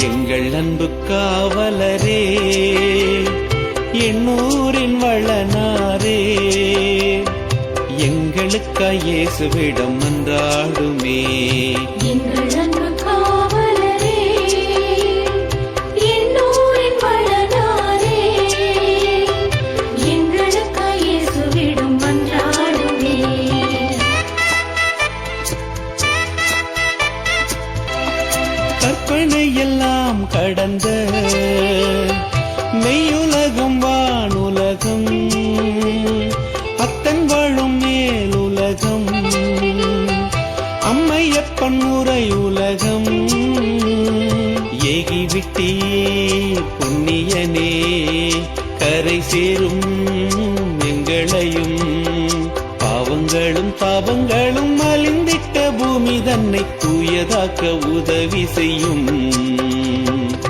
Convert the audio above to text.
எங்கள் அன்பு காவலரே, எண்ணூரின் வளனாரே, எங்களுக்காய் இயேசுவிடம் மன்றாடுமே. எங்கள் அன்பு காவலரே, எண்ணூரின் வளனாரே, எங்களுக்காய் இயேசுவிடம் மன்றாடுமே. கற்பனை எல்லாம் கடந்த மெய்யுலகம் வானுலகம், அத்தன் வாழும் மேலுலகம், அம்மையப்பன் முறை உலகம், ஏகிவிட்டே புண்ணியனே, கரை சேரும் எங்களையும், பாவங்களும் தாபங்களும் அழிந்திட்ட பூமி தன்னை தூயதாக்க உதவி செய்யும்.